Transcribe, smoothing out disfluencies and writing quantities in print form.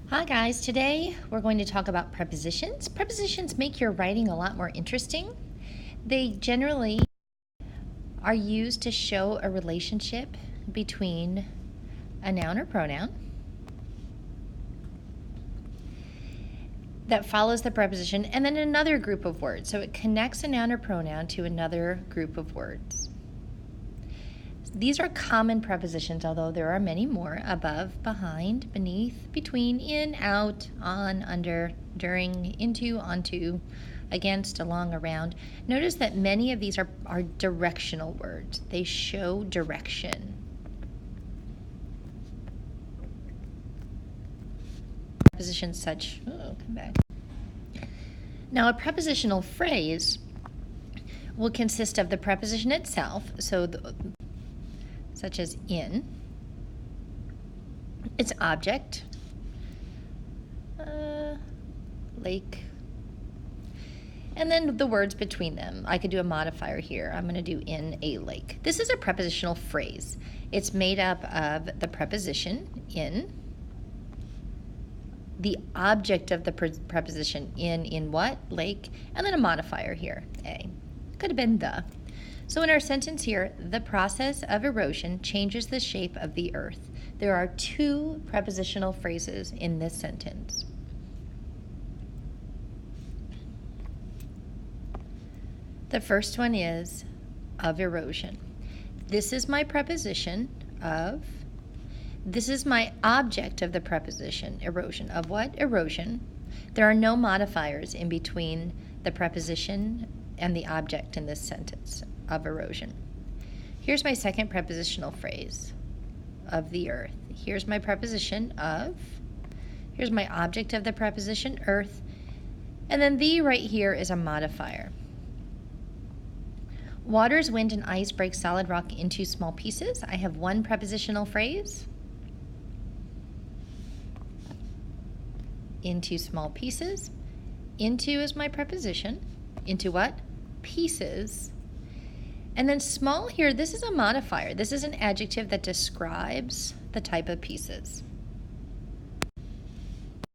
Hi guys, today we're going to talk about prepositions. Prepositions make your writing a lot more interesting. They generally are used to show a relationship between a noun or pronoun that follows the preposition and then another group of words. So it connects a noun or pronoun to another group of words. These are common prepositions, although there are many more: above, behind, beneath, between, in, out, on, under, during, into, onto, against, along, around. Notice that many of these are directional words. They show direction. Prepositions such, come back. Now, a prepositional phrase will consist of the preposition itself, such as in, its object, lake, and then the words between them. I could do a modifier here. I'm going to do in a lake. This is a prepositional phrase. It's made up of the preposition in, the object of the preposition in what? Lake, and then a modifier here, a. Could have been the. So in our sentence here, the process of erosion changes the shape of the earth. There are two prepositional phrases in this sentence. The first one is of erosion. This is my preposition of. This is my object of the preposition, erosion. Of what? Erosion. There are no modifiers in between the preposition and the object in this sentence, of erosion. Here's my second prepositional phrase, of the earth. Here's my preposition of. Here's my object of the preposition, earth. And then the right here is a modifier. Waters, wind, and ice break solid rock into small pieces. I have one prepositional phrase. Into small pieces. Into is my preposition. Into what? Pieces. And then small here, this is a modifier. This is an adjective that describes the type of pieces.